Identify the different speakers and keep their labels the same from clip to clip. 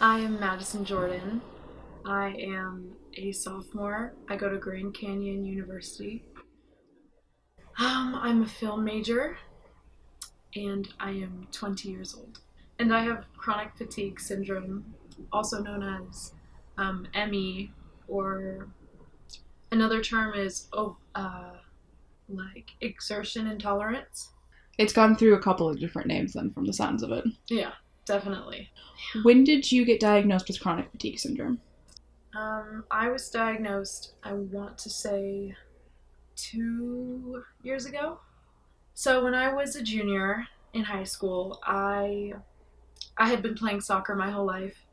Speaker 1: I am Madison Jordan. I am a sophomore. I go to Grand Canyon University. I'm a film major and I am 20 years old. And I have chronic fatigue syndrome, also known as ME, or another term is like exertion intolerance.
Speaker 2: It's gone through a couple of different names then from the sounds of it.
Speaker 1: Yeah, definitely.
Speaker 2: When did you get diagnosed with chronic fatigue syndrome?
Speaker 1: I was diagnosed, I want to say, 2 years ago. So when I was a junior in high school, I had been playing soccer my whole life,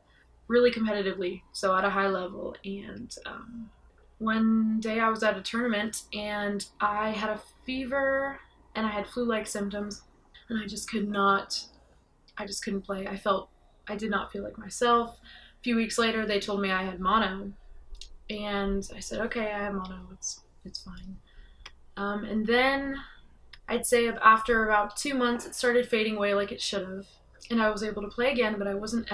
Speaker 1: really competitively, so at a high level. And one day I was at a tournament and I had a fever and I had flu-like symptoms, and I just couldn't play. I did not feel like myself. A few weeks later, they told me I had mono, and I said, okay, I have mono, it's fine. And then I'd say after about 2 months, it started fading away like it should have, and I was able to play again, but I didn't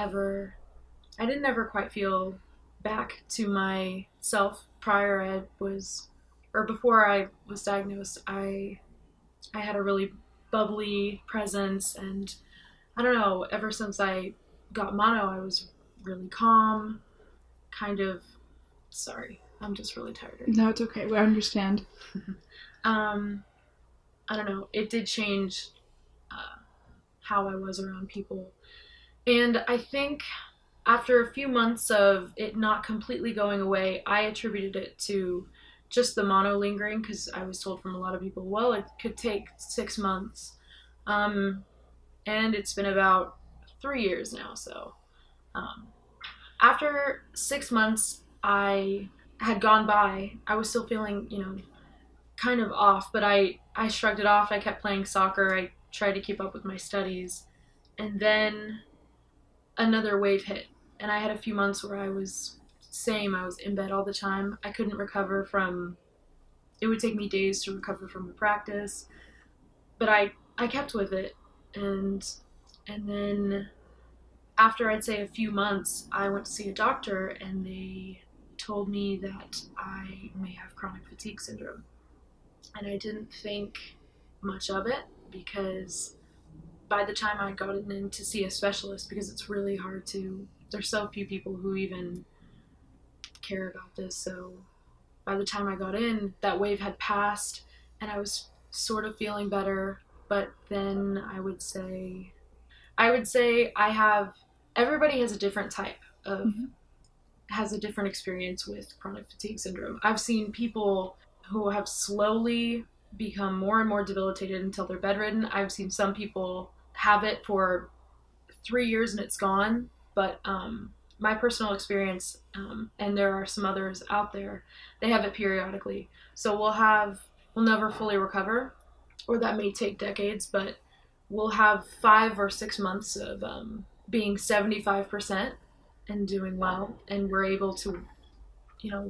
Speaker 1: ever quite feel back to myself before I was diagnosed. I had a really bubbly presence, and I don't know, ever since I got mono, I was really calm, sorry, I'm just really tired right now.
Speaker 2: No, it's okay, I understand.
Speaker 1: I don't know, it did change how I was around people. And I think after a few months of it not completely going away, I attributed it to just the mono lingering, because I was told from a lot of people, well, it could take 6 months. And it's been about 3 years now, so after 6 months I had gone by, I was still feeling, kind of off, but I shrugged it off. I kept playing soccer. I tried to keep up with my studies. And then another wave hit, and I had a few months where I was in bed all the time. I couldn't recover from, it would take me days to recover from a practice, but I kept with it. And then after, I'd say, a few months, I went to see a doctor, and they told me that I may have chronic fatigue syndrome. And I didn't think much of it, because by the time I got in to see a specialist, because it's really hard there's so few people who even care about this, so by the time I got in, that wave had passed, and I was sort of feeling better. But then I would say everybody has a different type of, has a different experience with chronic fatigue syndrome. I've seen people who have slowly become more and more debilitated until they're bedridden. I've seen some people have it for 3 years and it's gone. But my personal experience, and there are some others out there, they have it periodically. So we'll never fully recover, or that may take decades, but we'll have 5 or 6 months of being 75% and doing well, and we're able to,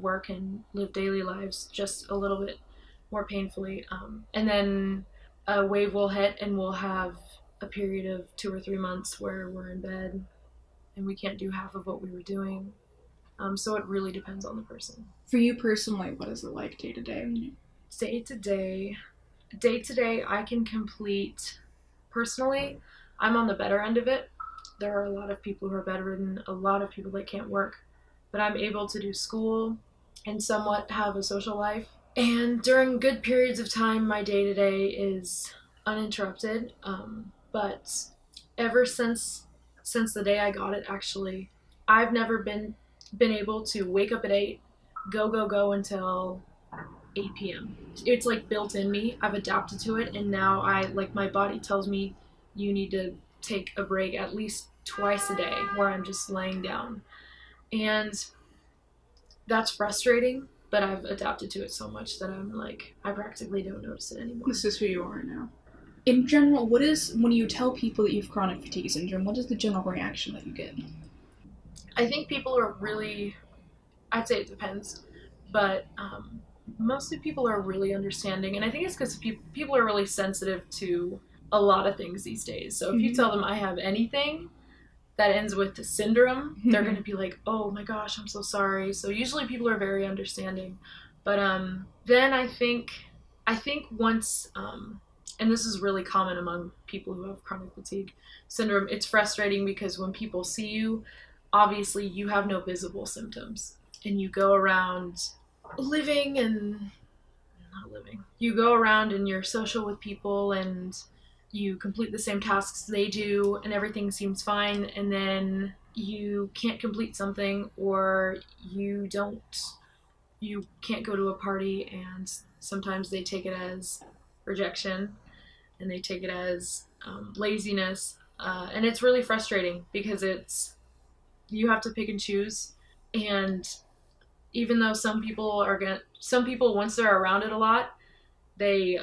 Speaker 1: work and live daily lives just a little bit more painfully. And then a wave will hit, and we'll have a period of 2 or 3 months where we're in bed and we can't do half of what we were doing. So it really depends on the person.
Speaker 2: For you personally, what is it like day to day?
Speaker 1: Day to day, I can complete. Personally, I'm on the better end of it. There are a lot of people who are bedridden, a lot of people that can't work, but I'm able to do school and somewhat have a social life. And during good periods of time, my day to day is uninterrupted. But ever since the day I got it, actually, I've never been able to wake up at 8, go until 8 p.m. It's like built in me. I've adapted to it, and now my body tells me you need to take a break at least twice a day where I'm just laying down. And that's frustrating, but I've adapted to it so much that I'm I practically don't notice it anymore.
Speaker 2: This is who you are now. In general, when you tell people that you have chronic fatigue syndrome, what is the general reaction that you get?
Speaker 1: I think people are really, I'd say it depends, but mostly people are really understanding, and I think it's because people are really sensitive to a lot of things these days. So if you tell them I have anything, that ends with syndrome, they're going to be like, oh my gosh, I'm so sorry. So usually people are very understanding. But then I think once and this is really common among people who have chronic fatigue syndrome, it's frustrating because when people see you, obviously you have no visible symptoms and you go around living and not living. You go around and you're social with people and you complete the same tasks they do and everything seems fine, and then you can't complete something, or you can't go to a party, and sometimes they take it as rejection and they take it as laziness, and it's really frustrating because it's you have to pick and choose. And even though some people once they're around it a lot, they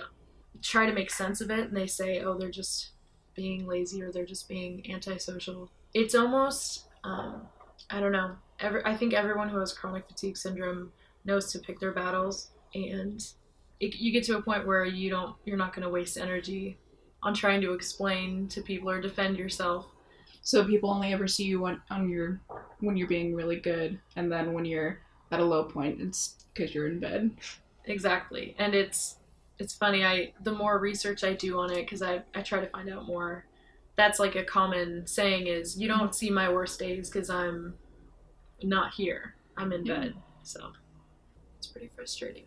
Speaker 1: try to make sense of it and they say, oh, they're just being lazy or they're just being antisocial. It's almost, I don't know. I think everyone who has chronic fatigue syndrome knows to pick their battles, and you get to a point where you're not going to waste energy on trying to explain to people or defend yourself.
Speaker 2: So people only ever see you when you're being really good, and then when you're at a low point, it's because you're in bed.
Speaker 1: Exactly, and it's funny. The more research I do on it, because I try to find out more. That's like a common saying is you don't see my worst days because I'm not here. I'm in bed, so it's pretty frustrating.